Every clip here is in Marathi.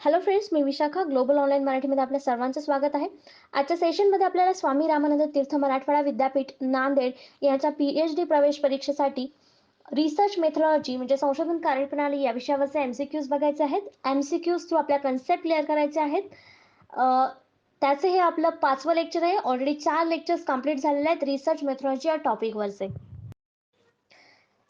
हॅलो फ्रेंड्स, मी विशाखा ग्लोबल ऑनलाईन मराठीमध्ये आपल्या सर्वांचं स्वागत आहे. आजच्या सेशनमध्ये आपल्याला स्वामी रामानंद तीर्थ मराठवाडा विद्यापीठ नांदेड याच्या PhD प्रवेश परीक्षेसाठी रिसर्च मेथॉडॉलॉजी म्हणजे संशोधन कार्यप्रणाली या विषयावरचे MCQs बघायचे आहेत. MCQs थ्रू आपल्या कन्सेप्ट क्लिअर करायचे आहेत. त्याचे हे आपलं 5वं लेक्चर आहे. ऑलरेडी 4 लेक्चर्स कंप्लीट झालेले आहेत रिसर्च मेथॉडॉलॉजी या टॉपिकवरचे.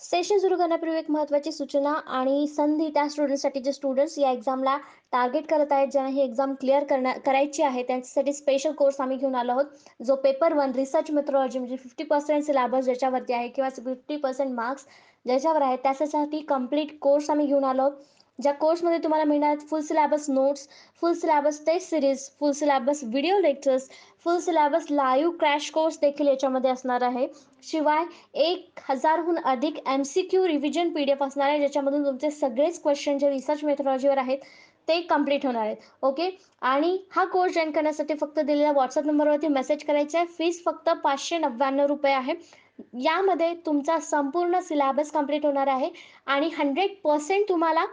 सेशन सुरू करण्यापूर्वी एक महत्त्वाची सूचना आणि संधी त्या स्टुडंट्ससाठी जे स्टुडंट्स या एक्झामला टार्गेट करत आहेत, ज्यांना ही एक्झाम क्लिअर करायची आहे, त्यांच्यासाठी स्पेशल कोर्स आम्ही घेऊन आलो आहोत. जो पेपर 1 रिसर्च मेथॉडॉलॉजी म्हणजे 50% सिलेबस ज्याच्यावरती आहे किंवा 50% मार्क्स ज्याच्यावर आहे, त्याच्यासाठी कंप्लीट कोर्स आम्ही घेऊन आलो आहोत. ज्या कोर्समध्ये तुम्हाला मिळणार full syllabus notes, full syllabus test series, full syllabus video lectures, full syllabus live crash course देखील याच्यामध्ये असणार आहे. शिवाय 1000हून अधिक MCQ रिव्हिजन PDF असणार आहे, ज्याच्यामधून तुमचे सगळेच क्वेश्चन जे रिसर्च मेथॉडॉलॉजीवर आहेत ते कंप्लीट होणार आहेत. ओके. आणि हा कोर्स जॉईन करण्यासाठी फक्त दिलेल्या व्हॉट्सअप नंबरवरती मेसेज करायचा आहे. फीस फक्त ₹599 आहे. यामध्ये तुमचा संपूर्ण सिलेबस कंप्लीट होणार आहे आणि 100% तुम्हाला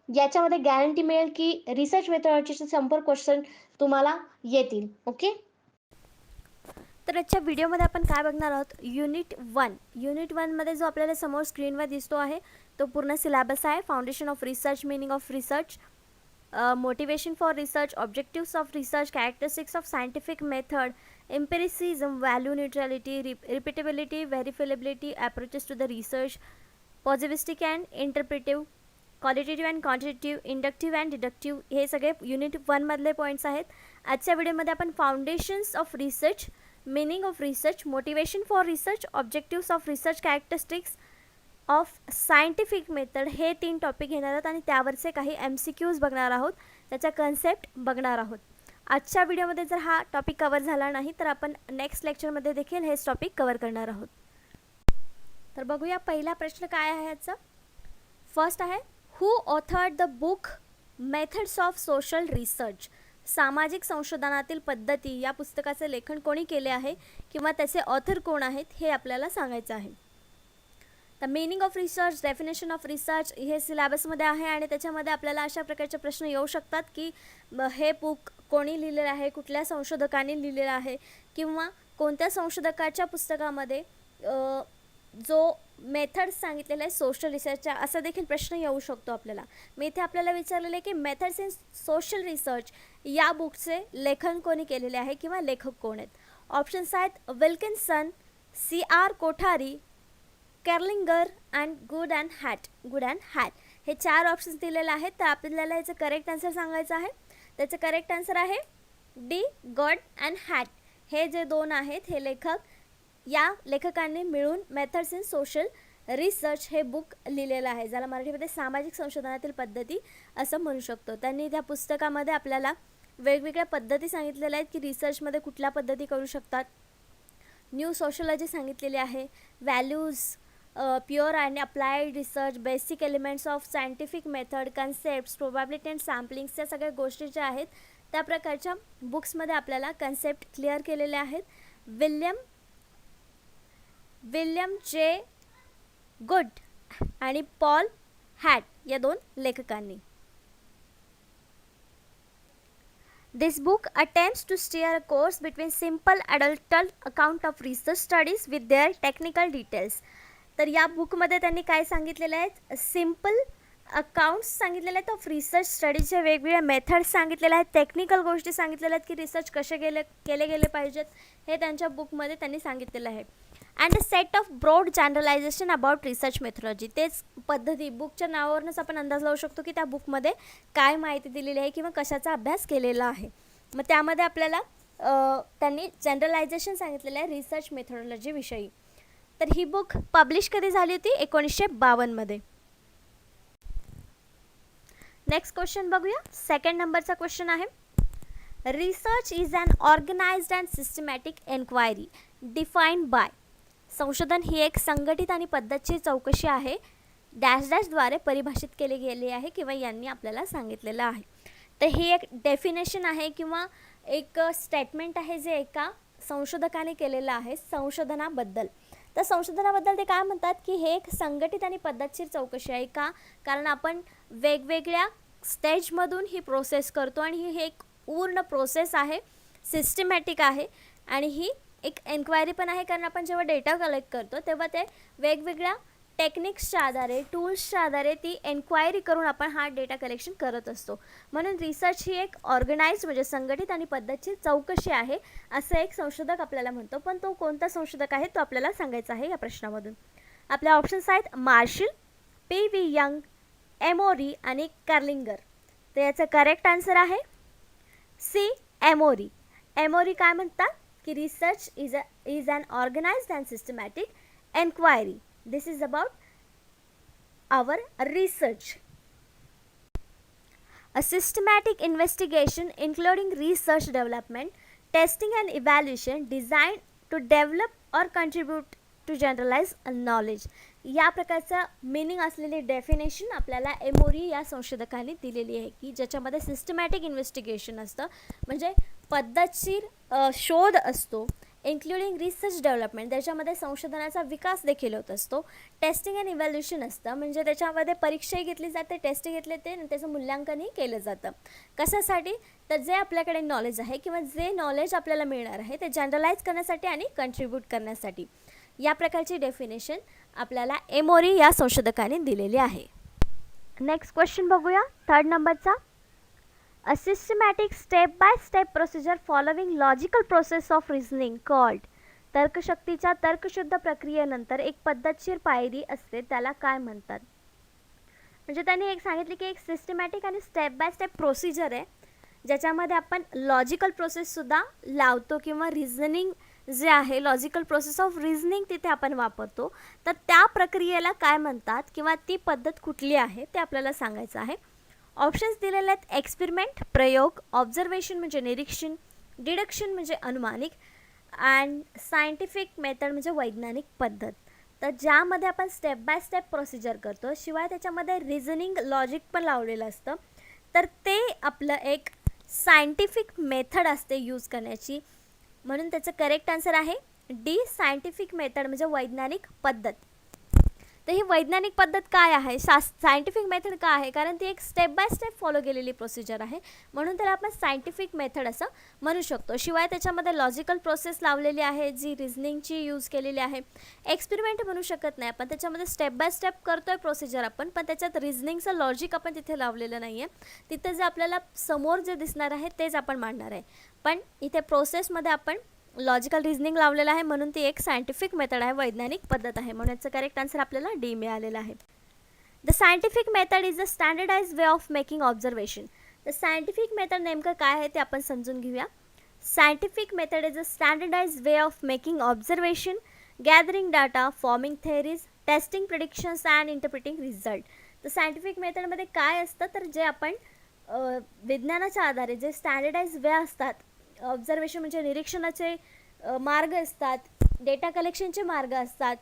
याच्यामध्ये गॅरंटी मिळेल की रिसर्च मेथॉडॉलॉजीचे संपूर्ण क्वेश्चन तुम्हाला येतील. ओके. तर आजच्या व्हिडिओमध्ये आपण काय बघणार आहोत, युनिट 1 मध्ये जो आपल्याला समोर स्क्रीनवर दिसतो आहे तो पूर्ण सिलेबस आहे. Foundation of research, meaning of research, motivation for research, objectives of research, characteristics of scientific method, empiricism, value neutrality, repeatability, verifiability, approaches to the research, positivistic and interpretive, qualitative and quantitative, inductive and deductive, हे सगळे युनिट 1 मधले पॉईंट्स आहेत. आजच्या व्हिडिओमध्ये आपण foundations of research, meaning of research, motivation for research, objectives of research, characteristics of scientific method हे 3 टॉपिक घेणार आहोत आणि त्यावरचे काही MCQs बघणार आहोत, त्याचा कन्सेप्ट बघणार आहोत. आजच्या व्हिडिओमध्ये जर हा टॉपिक कवर झाला नाही तर आपण नेक्स्ट लेक्चरमध्ये देखील हेच टॉपिक कवर करणार आहोत. तर बघूया पहिला प्रश्न काय आहे याचा. फर्स्ट आहे, who authored the book methods of social research, सामाजिक संशोधनातील पद्धती या पुस्तकाचे लेखन कोणी केले आहे किंवा त्याचे ऑथर कोण आहेत हे आपल्याला सांगायचं आहे. The meaning of research, definition of research हे सिलेबसमध्ये आहे आणि त्याच्यामध्ये आपल्याला अशा प्रकारचे प्रश्न येऊ शकतात की हे बुक कोणी लिहिलेलं आहे, कुठल्या संशोधकांनी लिहिलेलं आहे किंवा कोणत्या संशोधकाच्या पुस्तकामध्ये जो मेथड्स सांगितलेला आहे सोशल रिसर्चचा, असा देखील प्रश्न येऊ शकतो आपल्याला. मी इथे आपल्याला विचारलेलं आहे की मेथड्स इन सोशल रिसर्च या बुकचे लेखन कोणी केलेले आहे किंवा लेखक कोण आहेत. ऑप्शन्स आहेत Wilkinson, CR Kothari, Kerlinger and Goode and Hatt. हे 4 ऑप्शन्स दिलेले आहेत. तर आपल्याला याचं करेक्ट आन्सर सांगायचं आहे. त्याचं करेक्ट आन्सर आहे डी, गॉड अँड हॅट. हे जे 2 आहेत हे लेखक, या लेखकांनी मिळून मेथड्स इन सोशल रिसर्च हे बुक लिहिलेलं आहे, ज्याला मराठीमध्ये सामाजिक संशोधनातील पद्धती असं म्हणू शकतो. त्यांनी त्या पुस्तकामध्ये आपल्याला वेगवेगळ्या पद्धती सांगितलेल्या आहेत की रिसर्चमध्ये कुठल्या पद्धती करू शकतात. न्यू सोशलॉजी सांगितलेली आहे, values, pure and applied research, basic elements of scientific method, concepts, probability and samplings, या सगळ्या गोष्टी ज्या आहेत त्या प्रकारच्या बुक्समध्ये आपल्याला कन्सेप्ट क्लिअर केलेले आहेत. विल्यम जे गुड आणि पॉल हॅट या 2 लेखकांनी. This book attempts to steer a course between simple adult account of research studies with their technical details. तर या बुकमध्ये त्यांनी काय सांगितलेलं आहे, सिम्पल अकाउंट्स सांगितलेले आहेत ऑफ रिसर्च स्टडीजचे, वेगवेगळ्या मेथड्स सांगितलेले आहेत, टेक्निकल गोष्टी सांगितलेल्या आहेत की रिसर्च कसे केले गेले पाहिजेत हे त्यांच्या बुकमध्ये त्यांनी सांगितलेलं आहे. And a set of broad generalisation about research methodology, तेच पद्धती, बुकच्या नावावरूनच आपण अंदाज लावू शकतो की त्या बुकमध्ये काय माहिती दिलेली आहे किंवा कशाचा अभ्यास केलेला आहे. मग त्यामध्ये आपल्याला त्यांनी जनरलायझेशन सांगितलेलं आहे रिसर्च मेथॉडॉलॉजी विषयी. तर ही बुक पब्लिश कधी झाली होती, 1952 मध्ये. नेक्स्ट क्वेश्चन बघूया. सेकंड नंबरचा क्वेश्चन आहे, research is an organised and systematic enquiry defined by, संशोधन ही एक संघटित आणि पद्धतशीर चौकशी आहे द्वारे परिभाषित केली गेली आहे किंवा यांनी आपल्याला सांगितलेलं आहे. तर ही एक डेफिनेशन आहे किंवा एक स्टेटमेंट आहे जे एका संशोधकाने केलेलं आहे संशोधनाबद्दल. तर संशोधनाबद्दल ते काय म्हणतात की हे एक संघटित आणि पद्धतशीर चौकशी आहे. का? कारण आपण वेगवेगळ्या स्टेजमधून ही प्रोसेस करतो आणि ही एक पूर्ण प्रोसेस आहे, सिस्टमॅटिक आहे आणि ही एक एन्क्वायरी पण आहे, कारण आपण जेव्हा डेटा कलेक्ट करतो तेव्हा ते वेगवेगळ्या टेक्निक्सच्या आधारे, टूल्सच्या आधारे ती एन्क्वायरी करून आपण हा डेटा कलेक्शन करत असतो. म्हणून रिसर्च ही एक ऑर्गनाइज्ड म्हणजे संघटित आणि पद्धतशीर चौकशी आहे असं एक संशोधक आपल्याला म्हणतो. पण तो कोणता संशोधक आहे तो आपल्याला सांगायचा आहे या प्रश्नामधून. आपल्या ऑप्शन्स आहेत मार्शल, PV यंग, एमोरी आणि कार्लिंगर. तर याचं करेक्ट आन्सर आहे सी, एमोरी. एमोरी काय म्हणतात की research is an organised and systematic enquiry. This is about our research. A systematic investigation including research development, testing and evaluation designed to develop or contribute to generalized knowledge. या प्रकारचा मीनिंग असलेली डेफिनेशन आपल्याला एमोरी या संशोधकांनी दिलेली आहे की ज्याच्यामध्ये सिस्टमॅटिक इन्व्हेस्टिगेशन असतं म्हणजे पद्धतशीर शोध असतो, इन्क्लुडिंग रिसर्च डेव्हलपमेंट त्याच्यामध्ये संशोधनाचा विकास देखील होत असतो, टेस्टिंग अँड इव्हॅल्युएशन असतं म्हणजे त्याच्यामध्ये परीक्षाही घेतली जाते, टेस्टही घेतले ते आणि त्याचं मूल्यांकनही केलं जातं. कशासाठी तर जे आपल्याकडे नॉलेज आहे किंवा जे नॉलेज आपल्याला मिळणार आहे ते जनरलाइज करण्यासाठी आणि कंट्रीब्यूट करण्यासाठी. या प्रकारची डेफिनेशन आपल्याला एमोरी या संशोधकाने दिलेली आहे. नेक्स्ट क्वेश्चन बघूया, 3rd नंबरचा. A systematic step-by-step procedure following logical process of reasoning called. तर्कशक्तीच्या तर्कशुद्ध प्रक्रियेनंतर एक पद्धतशीर पायरी असते त्याला काय म्हणतात. म्हणजे त्यांनी एक सांगितले की एक सिस्टमॅटिक आणि स्टेप बाय स्टेप प्रोसिजर आहे ज्याच्यामध्ये आपण लॉजिकल प्रोसेससुद्धा लावतो किंवा रिझनिंग जे आहे लॉजिकल प्रोसेस ऑफ रिझनिंग तिथे आपण वापरतो. तर त्या प्रक्रियेला काय म्हणतात किंवा ती पद्धत कुठली आहे ते आपल्याला सांगायचं आहे. ऑप्शन्स दिलेले आहेत एक्सपेरिमेंट प्रयोग, ऑब्झर्वेशन म्हणजे निरीक्षण, डिडक्शन म्हणजे अनुमानिक अँड सायंटिफिक मेथड म्हणजे वैज्ञानिक पद्धत. तर ज्यामध्ये आपण स्टेप बाय स्टेप प्रोसिजर करतो शिवाय त्याच्यामध्ये रिझनिंग लॉजिक पण लावलेलं असतं तर ते आपलं एक सायंटिफिक मेथड असते यूज करण्याची. म्हणून त्याचं करेक्ट आन्सर आहे डी, सायंटिफिक मेथड म्हणजे वैज्ञानिक पद्धत. तर ही वैज्ञानिक पद्धत काय आहे, सायंटिफिक मेथड का आहे, कारण ती एक स्टेप बाय स्टेप फॉलो केलेली प्रोसिजर आहे म्हणून त्याला आपण सायंटिफिक मेथड असं म्हणू शकतो. शिवाय त्याच्यामध्ये लॉजिकल प्रोसेस लावलेली आहे जी रिझनिंगची यूज केलेली आहे. एक्सपेरिमेंट म्हणू शकत नाही आपण, त्याच्यामध्ये स्टेप बाय स्टेप करतोय प्रोसिजर आपण पण त्याच्यात रिझनिंगचं लॉजिक आपण तिथे लावलेलं नाही आहे. तिथे जे आपल्याला समोर जे दिसणार आहे तेच आपण मांडणार आहे पण इथे प्रोसेसमध्ये आपण लॉजिकल रिझनिंग लावलेलं आहे म्हणून ती एक सायंटिफिक मेथड आहे, वैज्ञानिक पद्धत आहे. म्हणून याचं करेक्ट आन्सर आपल्याला डी मिळालेलं आहे. The scientific method is a standardise way of making observation. तर सायंटिफिक मेथड नेमकं काय आहे ते आपण समजून घेऊया. Scientific method is a standardise way of making observation, gathering data, forming theories, testing predictions and interpreting result. तर सायंटिफिक मेथडमध्ये काय असतं तर जे आपण विज्ञानाच्या आधारे जे स्टँडर्डाइज वे असतात, ऑब्झर्वेशन म्हणजे निरीक्षणाचे मार्ग असतात, डेटा कलेक्शनचे मार्ग असतात,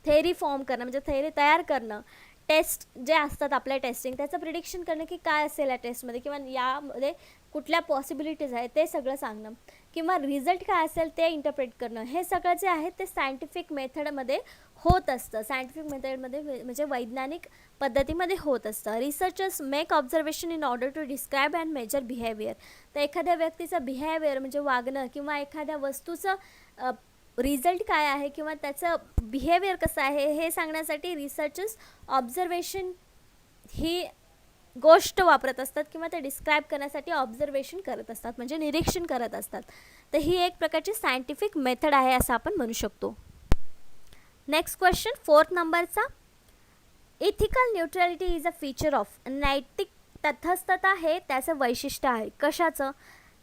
थेअरी फॉर्म करणं म्हणजे थेअरी तयार करणं, टेस्ट जे असतात आपल्या टेस्टिंग त्याचं प्रिडिक्शन करणं की काय असेल या टेस्टमध्ये किंवा यामध्ये कुठल्या पॉसिबिलिटीज आहेत ते सगळं सांगणं किंवा रिझल्ट काय असेल ते इंटरप्रेट करणं, हे सगळं जे आहे ते सायंटिफिक मेथडमध्ये होत असतं. सायंटिफिक मेथडमध्ये म्हणजे वैज्ञानिक पद्धतीमध्ये होत असतं. Researchers make observation in order to describe and measure behaviour. तर एखाद्या व्यक्तीचं बिहेवियर म्हणजे वागणं किंवा एखाद्या वस्तूचं रिझल्ट काय आहे किंवा त्याचं बिहेवियर कसं आहे हे सांगण्यासाठी रिसर्चर्स ऑब्झर्वेशन ही गोष्ट वापरत असतात किंवा ते डिस्क्राईब करण्यासाठी ऑब्झर्वेशन करत असतात म्हणजे निरीक्षण करत असतात. तर ही एक प्रकारची सायंटिफिक मेथड आहे असं आपण म्हणू शकतो. नेक्स्ट क्वेश्चन 4th नंबरचा. Ethical neutrality is a feature of. नैतिक तटस्थता हे त्याचं वैशिष्ट्य आहे. कशाचं?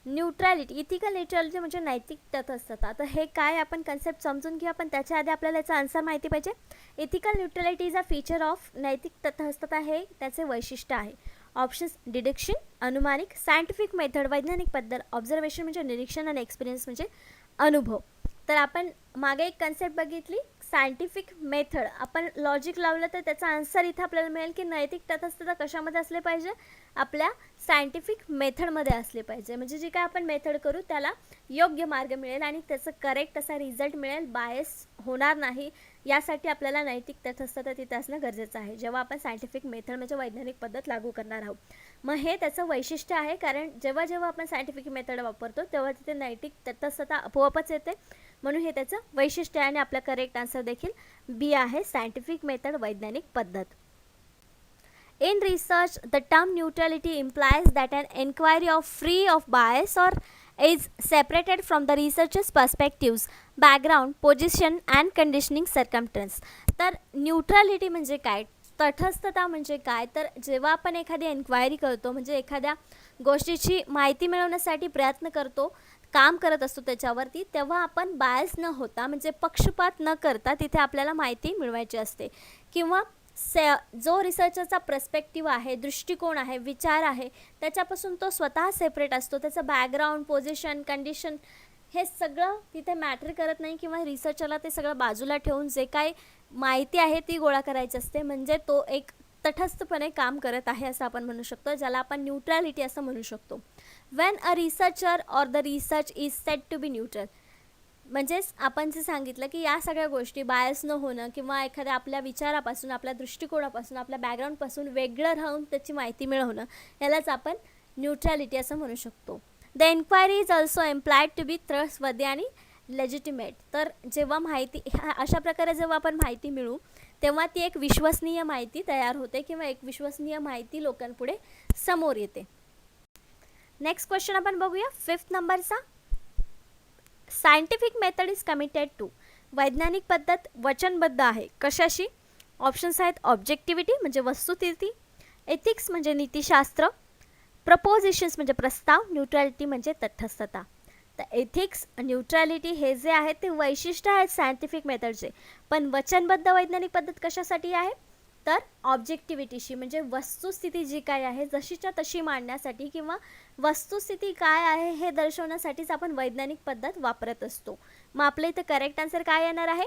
न्यूट्रॅलिटी. इथिकल न्यूट्रॅलिटी म्हणजे नैतिक तटस्थता. तर हे काय आपण कन्सेप्ट समजून घेऊया पण त्याच्या आधी आपल्याला याचा आन्सर माहिती पाहिजे. Ethical neutrality is a feature of. नैतिक तटस्थता हे त्याचे वैशिष्ट्य आहे. ऑप्शन्स डिडक्शन अनुमानिक, सायंटिफिक मेथड वैज्ञानिक पद्धत, ऑब्झर्वेशन म्हणजे निरीक्षण आणि एक्सपिरियन्स म्हणजे अनुभव. तर आपण मागे एक कन्सेप्ट बघितली सायंटिफिक मेथड आपण लॉजिक लावलं तर त्याचा आन्सर इथे आपल्याला मिळेल की नैतिक तटस्थता कशामध्ये असले पाहिजे, आपल्या सायंटिफिक मेथडमध्ये असले पाहिजे. म्हणजे जी काय आपण मेथड करू त्याला योग्य मार्ग मिळेल आणि त्याचं करेक्ट असा रिझल्ट मिळेल, बायस होणार नाही. यासाठी आपल्याला नैतिक तटस्थता तिथे असणं गरजेचं आहे जेव्हा आपण सायंटिफिक मेथड म्हणजे वैज्ञानिक पद्धत लागू करणार आहोत. मग हे त्याचं वैशिष्ट्य आहे, कारण जेव्हा जेव्हा आपण सायंटिफिक मेथड वापरतो तेव्हा तिथे नैतिक तटस्थता आपोआपच येते. म्हणून हे त्याचं वैशिष्ट्य आहे आणि आपला करेक्ट आन्सर देखील बी आहे, सायंटिफिक मेथड वैज्ञानिक पद्धत. In research, the term neutrality implies that an inquiry of free of bias or is separated from the researcher's perspectives, background, position and conditioning circumstance. तर न्यूट्रॅलिटी म्हणजे काय, तटस्थता म्हणजे काय, तर जेव्हा आपण एखादी एन्क्वायरी करतो म्हणजे एखाद्या गोष्टीची माहिती मिळवण्यासाठी प्रयत्न करतो, काम करत असतो त्याच्यावरती, तेव्हा आपण बायस न होता म्हणजे पक्षपात न करता तिथे आपल्याला माहिती मिळवायची असते. किंवा जो रिसर्चरचा पर्स्पेक्टिव्ह आहे, दृष्टिकोन आहे, विचार आहे, त्याच्यापासून तो स्वतः सेपरेट असतो. त्याचं बॅकग्राऊंड, पोझिशन, कंडिशन हे सगळं तिथे मॅटर करत नाही किंवा रिसर्चरला ते सगळं बाजूला ठेवून जे काय माहिती आहे ती गोळा करायची असते. म्हणजे तो एक तटस्थपणे काम करत आहे असं आपण म्हणू शकतो, ज्याला आपण न्यूट्रॅलिटी असं म्हणू शकतो. When a researcher or the research is set to be neutral, म्हणजेच आपण जे सांगितलं की या सगळ्या गोष्टी बायस न होणं किंवा एखाद्या आपल्या विचारापासून, आपल्या दृष्टिकोनापासून, आपल्या बॅकग्राऊंडपासून वेगळं राहून त्याची माहिती मिळवणं, यालाच आपण न्यूट्रॅलिटी असं म्हणू शकतो. The enquiry is also employed to be trustworthy आणि लेजिटिमेट. तर जेव्हा माहिती अशा प्रकारे जेव्हा आपण माहिती मिळवू तेव्हा ती एक विश्वसनीय माहिती तयार होते किंवा एक विश्वसनीय माहिती लोकांपुढे समोर येते. नेक्स्ट क्वेश्चन आपण बघूया 5th नंबरचा. Scientific method is committed to, वैज्ञानिक पद्धत वचनबद्ध आहे कशाशी. ऑप्शन्स आहेत ऑब्जेक्टिव्हिटी म्हणजे वस्तुस्थिती, एथिक्स म्हणजे नीतिशास्त्र, प्रपोजिशन्स म्हणजे प्रस्ताव, न्यूट्रॅलिटी म्हणजे तटस्थता. तर एथिक्स, न्यूट्रॅलिटी हे जे आहेत ते वैशिष्ट्य आहेत सायंटिफिक मेथडचे, पण वचनबद्ध वैज्ञानिक पद्धत कशासाठी आहे तर ऑब्जेक्टिव्हिटीशी म्हणजे वस्तुस्थिती जी काय आहे जशीच्या तशी मांडण्यासाठी किंवा वस्तुस्थिती काय आहे हे दर्शवण्यासाठीच आपण वैज्ञानिक पद्धत वापरत असतो. मग आपल्या इथे करेक्ट आन्सर काय येणार आहे,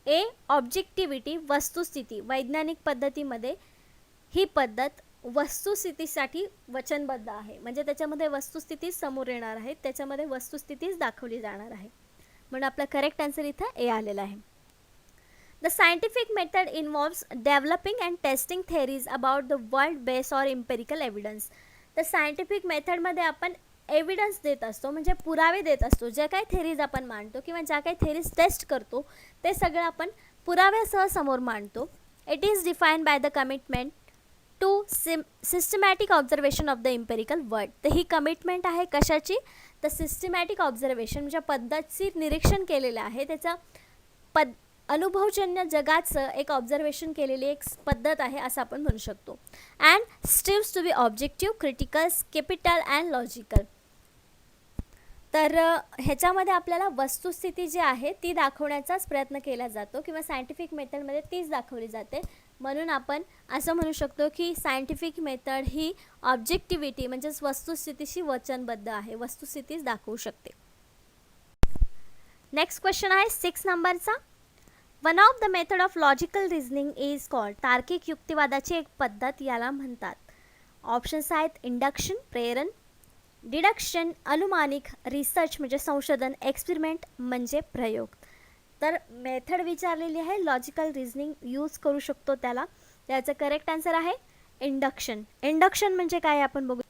ए ऑब्जेक्टिव्हिटी, वस्तुस्थिती. वैज्ञानिक पद्धतीमध्ये ही पद्धत वस्तुस्थितीसाठी वचनबद्ध आहे, म्हणजे त्याच्यामध्ये वस्तुस्थिती समोर येणार आहे, त्याच्यामध्ये वस्तुस्थितीच दाखवली जाणार आहे. म्हणून आपला करेक्ट आन्सर इथं ए आलेला आहे. The scientific method involves developing and testing theories about the world based or empirical evidence. तर सायंटिफिक मेथडमध्ये आपण एव्हिडन्स देत असतो म्हणजे पुरावे देत असतो. ज्या काही थेरीज आपण मांडतो किंवा ज्या काही थेरीज टेस्ट करतो ते सगळं आपण पुराव्यासह समोर मांडतो. It is defined by the commitment to systematic observation of the empirical world. तर ही कमिटमेंट आहे कशाची तर सिस्टमॅटिक ऑब्झर्वेशन म्हणजे पद्धतशीर निरीक्षण केलेलं आहे, त्याचा अनुभवजन्य जगाचं एक ऑब्झर्वेशन केलेली एक पद्धत आहे असं आपण म्हणू शकतो. And strives to be objective, critical, capital and logical. तर ह्याच्यामध्ये आपल्याला वस्तुस्थिती जी आहे ती दाखवण्याचाच प्रयत्न केला जातो किंवा सायंटिफिक मेथडमध्ये तीच दाखवली जाते. म्हणून आपण असं म्हणू शकतो की सायंटिफिक मेथड ही ऑब्जेक्टिव्हिटी म्हणजेच वस्तुस्थितीशी वचनबद्ध आहे, वस्तुस्थितीच दाखवू शकते. नेक्स्ट क्वेश्चन आहे 6 नंबरचा. One of the method of logical reasoning is called, तार्किक युक्तिवादाची एक पद्धत याला म्हणतात. ऑप्शन्स आहेत इंडक्शन प्रेरण, डिडक्शन अनुमानिक, रिसर्च म्हणजे संशोधन, एक्सपेरिमेंट म्हणजे प्रयोग. तर मेथड विचारलेली आहे लॉजिकल रिझनिंग यूज करू शकतो त्याला, त्याचं करेक्ट आन्सर आहे इंडक्शन. इंडक्शन म्हणजे काय आपण बघू.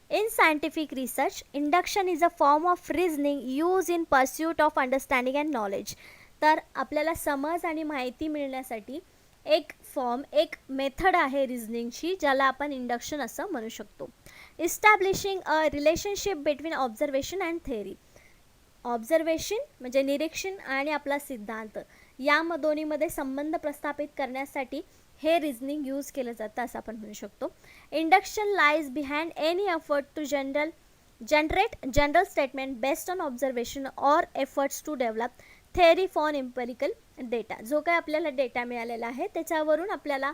In scientific research, induction is a form of reasoning used in pursuit of understanding and knowledge. तर आपल्याला समज आणि माहिती मिळण्यासाठी एक फॉर्म, एक मेथड आहे रिझनिंगची ज्याला आपण इंडक्शन असं म्हणू शकतो. इस्टॅब्लिशिंग a relationship between observation and theory. Observation म्हणजे निरीक्षण आणि आपला सिद्धांत या दोन्हीमध्ये संबंध प्रस्थापित करण्यासाठी हे रिझनिंग यूज केलं जातं असं आपण म्हणू शकतो. Induction lies behind any effort to generate general statement based on observation or efforts to develop theory for empirical data. जो काय आपल्याला डेटा मिळालेला आहे त्याच्यावरून आपल्याला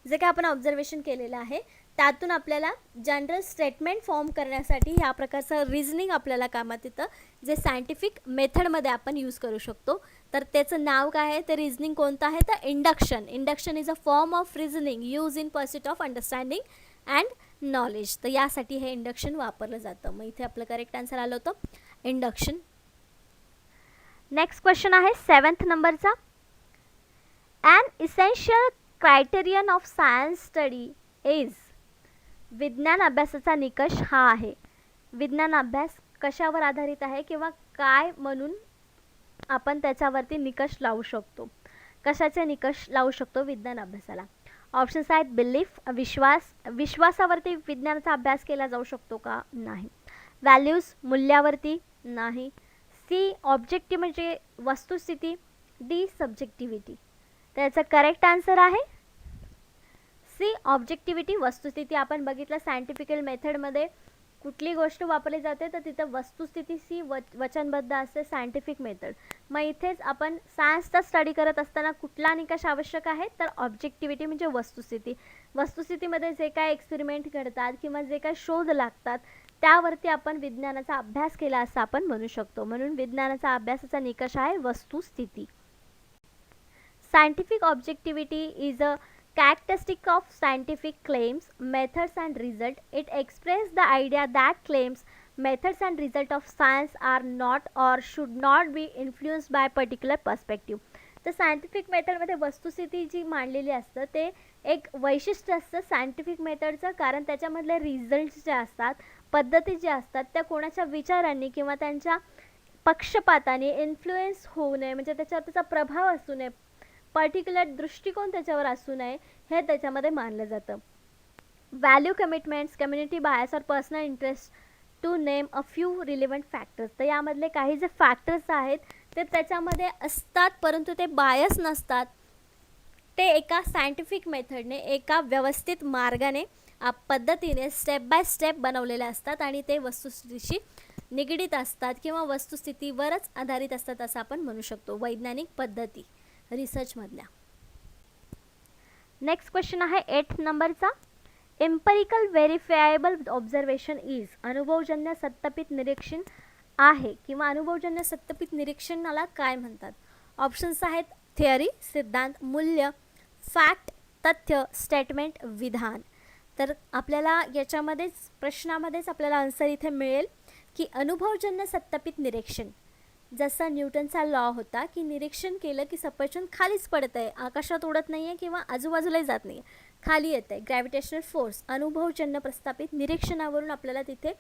जे काय आपण ऑब्झर्वेशन केलेलं आहे त्यातून आपल्याला जनरल स्टेटमेंट फॉर्म करण्यासाठी ह्या प्रकारचं रिझनिंग आपल्याला कामात येतं, जे सायंटिफिक मेथडमध्ये आपण यूज करू शकतो. तर त्याचं नाव काय आहे, ते रिझनिंग कोणतं आहे, तर induction. Induction is a form of reasoning use in pursuit of understanding and knowledge. तर यासाठी हे इंडक्शन वापरलं जातं. मग इथे आपलं करेक्ट आन्सर आलं होतं इंडक्शन. नेक्स्ट क्वेश्चन आहे 7th नंबरचा. An essential criterion of science study is. विज्ञान अभ्यासाचा निकष हा आहे. विज्ञान अभ्यास कशावर आधारित आहे किंवा काय म्हणून आपण त्याच्यावरती निकष लावू शकतो, कशाचे निकष लावू शकतो विज्ञान अभ्यासाला. ऑप्शन्स आहेत बिलीफ, विश्वास, विश्वासावरती विज्ञानाचा अभ्यास केला जाऊ शकतो का, नाही. व्हॅल्यूज, मूल्यावरती, नाही. सी ऑब्जेक्टिव्ह म्हणजे वस्तुस्थिती, डी सब्जेक्टिव्हिटी. त्याचं करेक्ट आन्सर आहे सी ऑब्जेक्टिव्हिटी, वस्तुस्थिती. आपण बघितलं सायंटिफिकल मेथडमध्ये कुठली गोष्ट वापरली जाते तर तिथं वस्तुस्थिती सी वचनबद्ध असते सायंटिफिक मेथड. मग इथेच आपण सायन्सचा स्टडी करत असताना कुठला निकष आवश्यक आहे तर ऑब्जेक्टिव्हिटी म्हणजे वस्तुस्थिती. वस्तुस्थितीमध्ये जे काय एक्सपेरिमेंट घडतात किंवा जे काय शोध लागतात त्यावरती आपण विज्ञानाचा अभ्यास केला असं आपण म्हणू शकतो. म्हणून विज्ञानाचा अभ्यासाचा निकष आहे वस्तुस्थिती. Scientific objectivity is a characteristic of scientific claims, methods and result. It expresses the idea that claims, methods and result of science are not or should not be influenced by particular perspective. तर सायंटिफिक मेथडमध्ये वस्तुस्थिती जी मांडलेली असतं ते एक वैशिष्ट्य असतं सायंटिफिक मेथडचं, कारण त्याच्यामधले रिझल्ट्स जे असतात, पद्धती ज्या असतात त्या कोणाच्या विचारांनी किंवा त्यांच्या पक्षपाताने इन्फ्लुएन्स होऊ नये, म्हणजे त्याच्यावर त्याचा प्रभाव असू नये, पर्टिक्युलर दृष्टिकोन त्याच्यावर असू नये, हे त्याच्यामध्ये मानलं जातं. व्हॅल्यू, कमिटमेंट्स, कम्युनिटी बायस और personal interest to name a few relevant factors. तर यामधले काही जे फॅक्टर्स आहेत ते त्याच्यामध्ये असतात परंतु ते बायस नसतात. ते एका सायंटिफिक मेथडने, एका व्यवस्थित मार्गाने, पद्धतीने स्टेप बाय स्टेप बनवलेले असतात आणि ते वस्तुस्थितीशी निगडीत असतात किंवा वस्तुस्थितीवरच आधारित असतात असं आपण म्हणू शकतो वैज्ञानिक पद्धती रिसर्चमधल्या. नेक्स्ट क्वेश्चन आहे 8th नंबरचा. Empirical verifiable observation is. अनुभवजन्य सत्यापित निरीक्षण आहे किंवा अनुभवजन्य सत्यापित निरीक्षणाला काय म्हणतात. ऑप्शन्स आहेत थिअरी, सिद्धांत, मूल्य, फॅक्ट, तथ्य, स्टेटमेंट, विधान. तर आपल्याला याच्यामध्येच प्रश्नामध्येच आपल्याला आन्सर इथे मिळेल की अनुभवजन्य सत्यापित निरीक्षण, जसा न्यूटनचा लॉ होता की निरीक्षण केलं की सफरचंद खालीच पडत आहे, आकाशात उडत नाही आहे किंवा आजूबाजूलाही जात नाही आहे, खाली येत आहे. ग्रॅव्हिटेशनल फोर्स अनुभवजन्य प्रस्थापित निरीक्षणावरून आपल्याला तिथे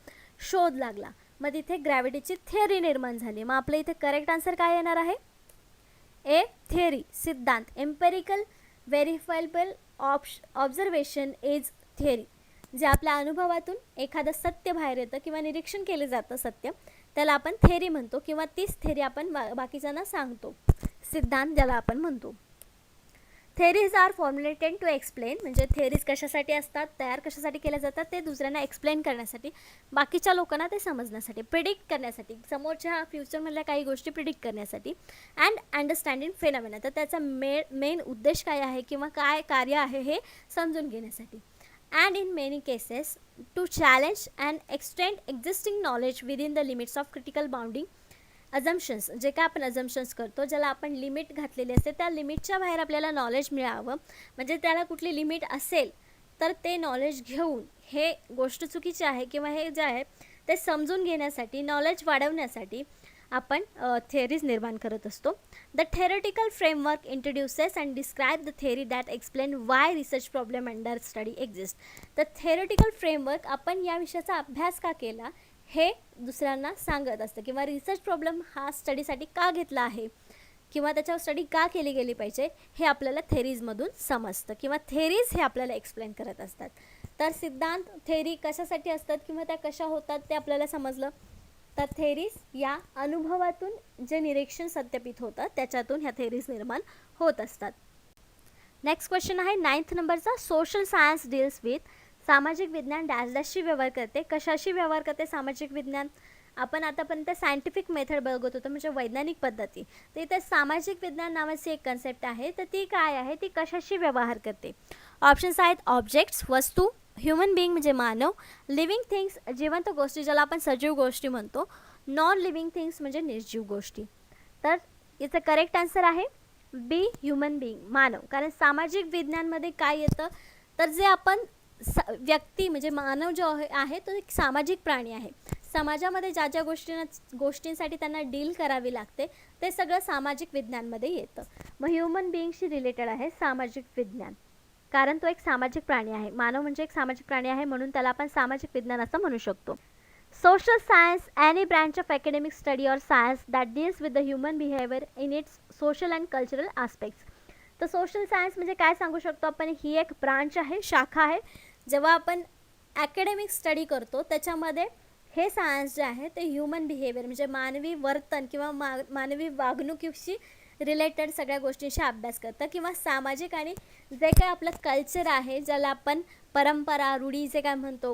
शोध लागला, मग तिथे ग्रॅव्हिटीची थिअरी निर्माण झाली. मग आपल्या इथे करेक्ट आन्सर काय येणार आहे, ए थिअरी, सिद्धांत. Empirical verifiable observation is theory. जे आपल्या अनुभवातून एखादं सत्य बाहेर येतं किंवा निरीक्षण केलं जातं सत्य, त्याला आपण थेरी म्हणतो किंवा तीच थेरी आपण बाकीच्यांना सांगतो. सिद्धांत ज्याला आपण म्हणतो. Theories are formulated to explain, म्हणजे थेरीज कशासाठी असतात, तयार कशासाठी केल्या जातात, ते दुसऱ्यांना एक्सप्लेन करण्यासाठी, बाकीच्या लोकांना ते समजण्यासाठी, प्रिडिक्ट करण्यासाठी, समोरच्या फ्युचरमधल्या काही गोष्टी प्रिडिक्ट करण्यासाठी. अँड अंडरस्टँडिंग फेनॉमेना, तर त्याचा मेन उद्देश काय आहे किंवा काय कार्य आहे हे समजून घेण्यासाठी. And in many cases to challenge and extend existing knowledge within the limits of critical bounding assumptions. जे काय आपण assumptions करतो, ज्याला आपण लिमिट घातलेली असते, त्या लिमिटच्या बाहेर आपल्याला नॉलेज मिळावं, म्हणजे त्याला कुठली लिमिट असेल तर ते नॉलेज घेऊन हे गोष्ट चुकीची आहे किंवा हे जे आहे ते समजून घेण्यासाठी, नॉलेज वाढवण्यासाठी आपण थिअरीज निर्माण करत असतो. The theoretical framework introduces and describe the theory that explain why research problem under study exist. तर थेरटिकल फ्रेमवर्क आपण या विषयाचा अभ्यास का केला हे दुसऱ्यांना सांगत असतं किंवा रिसर्च प्रॉब्लेम हा स्टडीसाठी का घेतला आहे किंवा त्याच्यावर स्टडी का केली गेली पाहिजे हे आपल्याला थेरीजमधून समजतं किंवा थेरीज हे आपल्याला एक्सप्लेन करत असतात. तर सिद्धांत, थेरी कशासाठी असतात किंवा त्या कशा होतात ते आपल्याला समजलं. तर थेरीज या अनुभवातून जे निरीक्षण सत्यापित होतं त्याच्यातून ह्या थेरीज निर्माण होत असतात. नेक्स्ट क्वेश्चन आहे 9th नंबरचा. Social science deals with. सामाजिक विज्ञान डॅश डॅशशी व्यवहार करते. कशाशी व्यवहार करते सामाजिक विज्ञान. आपण आतापर्यंत सायंटिफिक मेथड बघत होतो म्हणजे वैज्ञानिक पद्धती. तर इथे सामाजिक विज्ञान नावाची एक कन्सेप्ट आहे, तर ती काय आहे, ती कशाशी व्यवहार करते. ऑप्शन्स आहेत ऑब्जेक्ट्स वस्तू, ह्युमन बिईंग म्हणजे मानव, लिव्हिंग थिंग्स जिवंत गोष्टी ज्याला आपण सजीव गोष्टी म्हणतो, नॉन लिव्हिंग थिंग्स म्हणजे निर्जीव गोष्टी. तर याचं करेक्ट आन्सर आहे बी, ह्युमन बिईंग, मानव. कारण सामाजिक विज्ञानमध्ये काय येतं, तर जे आपण व्यक्ती म्हणजे मानव जो आहे तो एक सामाजिक प्राणी आहे. समाजामध्ये ज्या ज्या गोष्टींसाठी त्यांना डील करावी लागते ते सगळं सामाजिक विज्ञानमध्ये येतं. मग ह्युमन बिईंगशी रिलेटेड आहे सामाजिक विज्ञान, कारण तो एक सामाजिक प्राणी आहे. मानव म्हणजे एक सामाजिक प्राणी आहे, म्हणून त्याला आपण सामाजिक विज्ञान असं म्हणू शकतो. Social science, any branch of academic study or science that deals with the human behavior in its social and cultural aspects. तर सोशल सायन्स म्हणजे काय सांगू शकतो आपण, ही एक ब्रांच आहे, शाखा आहे. जेव्हा आपण ॲकॅडमिक स्टडी करतो त्याच्यामध्ये हे सायन्स जे आहे ते ह्युमन बिहेवियर म्हणजे मानवी वर्तन किंवा मानवी वागणुकीशी रिलेटेड सगळ्या गोष्टींशी अभ्यास करतं, किंवा सामाजिक आणि जे काय आपलं कल्चर आहे, ज्याला आपण परंपरा, रूढी जे काय म्हणतो,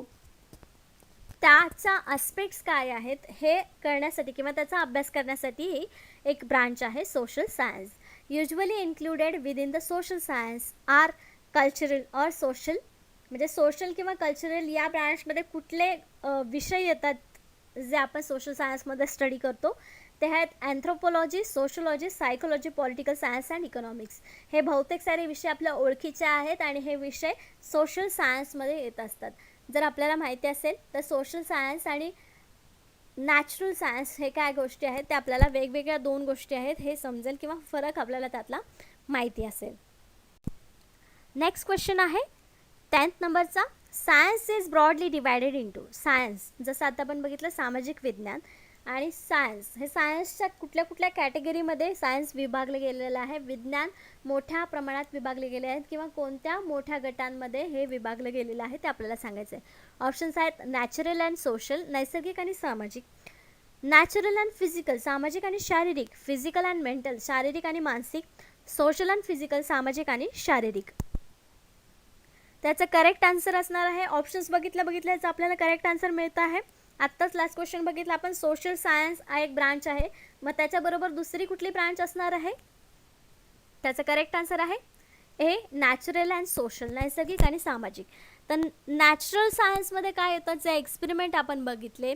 त्याचा आस्पेक्ट्स काय आहेत हे करण्यासाठी किंवा त्याचा अभ्यास करण्यासाठी ही एक ब्रांच आहे social science. Usually included within the social science are cultural और सोशल, म्हणजे सोशल किंवा कल्चरल या ब्रांचमध्ये कुठले विषय येतात जे आपण सोशल सायन्समध्ये स्टडी करतो, ते आहेत anthropology, sociology, psychology, political science and economics. हे बहुतेक सारे विषय आपल्या ओळखीचे आहेत आणि हे विषय सोशल सायन्समध्ये येत असतात. जर आपल्याला माहिती असेल तर सोशल सायन्स आणि नॅचरल सायन्स हे काय गोष्टी आहेत ते आपल्याला वेगवेगळ्या दोन गोष्टी आहेत हे समजेल किंवा फरक आपल्याला त्यातला माहिती असेल. नेक्स्ट क्वेश्चन आहे 10th नंबरचा. Science is broadly divided into. Science जसं आता आपण बघितलं सामाजिक विज्ञान आणि सायन्स, हे सायन्सच्या कुठल्या कुठल्या कॅटेगरीमध्ये सायन्स विभागलं गेलेलं आहे, विज्ञान मोठ्या प्रमाणात विभागले गेले आहेत किंवा कोणत्या मोठ्या गटांमध्ये हे विभागलं गेलेलं आहे ते आपल्याला सांगायचं आहे. ऑप्शन्स आहेत नॅचरल अँड सोशल, नैसर्गिक आणि सामाजिक, नॅचरल अँड फिजिकल, सामाजिक आणि शारीरिक, फिजिकल अँड मेंटल, शारीरिक आणि मानसिक, सोशल अँड फिजिकल, सामाजिक आणि शारीरिक. त्याचं करेक्ट आन्सर असणार आहे, ऑप्शन्स बघितल्याचं आपल्याला करेक्ट आन्सर मिळतं आहे. आत्ताच लास्ट क्वेश्चन बघितला आपण, सोशल सायन्स हा एक ब्रांच आहे, मग त्याच्याबरोबर दुसरी कुठली ब्रांच असणार आहे, त्याचं करेक्ट आन्सर आहे ए, नॅचरल अँड सोशल, नैसर्गिक आणि सामाजिक. तर नॅचरल सायन्समध्ये काय येतं, जे एक्सपेरिमेंट आपण बघितले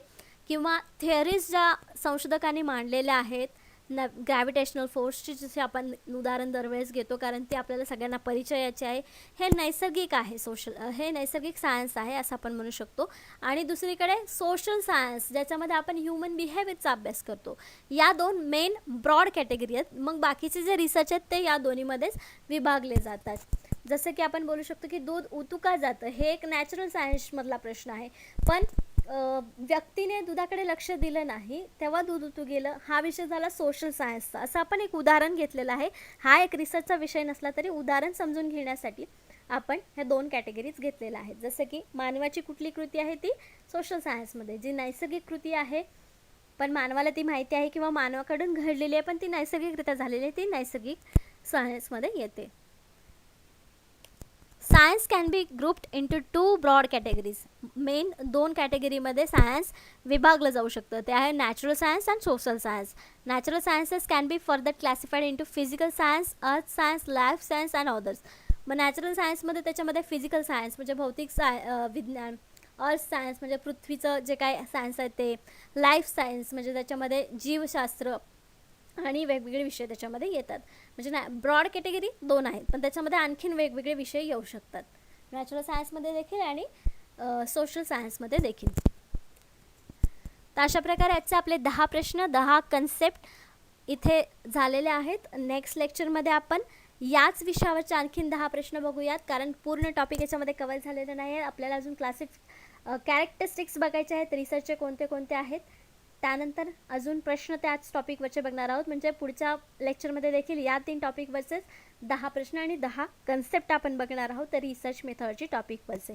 किंवा थिअरीज ज्या संशोधकांनी मांडलेल्या आहेत, ग्रॅव्हिटेशनल फोर्सची जसे आपण उदाहरण दरवेळेस घेतो कारण ते आपल्याला सगळ्यांना परिचयाचे आहे, हे नैसर्गिक आहे. हे नैसर्गिक सायन्स आहे असं आपण म्हणू शकतो. आणि दुसरीकडे सोशल सायन्स ज्याच्यामध्ये आपण ह्युमन बिहेवियरचा अभ्यास करतो. या दोन मेन ब्रॉड कॅटेगरी आहेत. मग बाकीचे जे रिसर्च आहेत ते या दोन्हीमध्येच विभागले जातात. जसं की आपण बोलू शकतो की दूध उतू का जातं, हे एक नॅचरल सायन्समधला प्रश्न आहे, पण व्यक्तीने दुधाकडे लक्ष दिलं नाही तेव्हा दूध उतू गेलं, हा विषय झाला सोशल सायन्सचा. असं आपण एक उदाहरण घेतलेलं आहे. हा एक रिसर्चचा विषय नसला तरी उदाहरण समजून घेण्यासाठी आपण ह्या दोन कॅटेगरीज घेतलेल्या आहेत. जसं की मानवाची कुठली कृती आहे ती सोशल सायन्समध्ये, जी नैसर्गिक कृती आहे पण मानवाला ती माहिती आहे किंवा मानवाकडून घडलेली आहे पण ती नैसर्गिकरित्या झालेली आहे, ती नैसर्गिक सायन्समध्ये येते. Science can be grouped into 2 broad categories. Main दोन कॅटेगरीमध्ये सायन्स विभागलं जाऊ शकतं, ते आहे natural science and social science. Natural sciences can be further classified into physical science, earth science, life science and others. मग नॅचरल सायन्समध्ये त्याच्यामध्ये फिजिकल सायन्स म्हणजे भौतिक विज्ञान, अर्थ सायन्स म्हणजे पृथ्वीचं जे काय सायन्स आहे ते, लाईफ सायन्स म्हणजे त्याच्यामध्ये जीवशास्त्र आणि वेगवेगळे विषय त्याच्यामध्ये येतात. म्हणजे ब्रॉड कॅटेगरी दोन आहेत पण त्याच्यामध्ये आणखीन वेगवेगळे विषय येऊ शकतात, नॅचरल सायन्समध्ये देखील आणि सोशल सायन्समध्ये देखील. तर अशा प्रकारे आजचे आपले 10 प्रश्न, 10 कन्सेप्ट इथे झालेले आहेत. नेक्स्ट लेक्चरमध्ये आपण याच विषयावरचे आणखीन 10 प्रश्न बघूयात, कारण पूर्ण टॉपिक याच्यामध्ये कव्हर झालेलं नाही आहे. आपल्याला अजून कॅरेक्टरिस्टिक्स बघायचे आहेत, रिसर्चचे कोणते कोणते आहेत, त्यानंतर अजून प्रश्न त्याच टॉपिकवरचे बघणार आहोत. म्हणजे पुढच्या लेक्चरमध्ये देखील या 3 टॉपिकवरचेच 10 प्रश्न आणि 10 कन्सेप्ट आपण बघणार आहोत, तर रिसर्च मेथडची टॉपिकवरचे.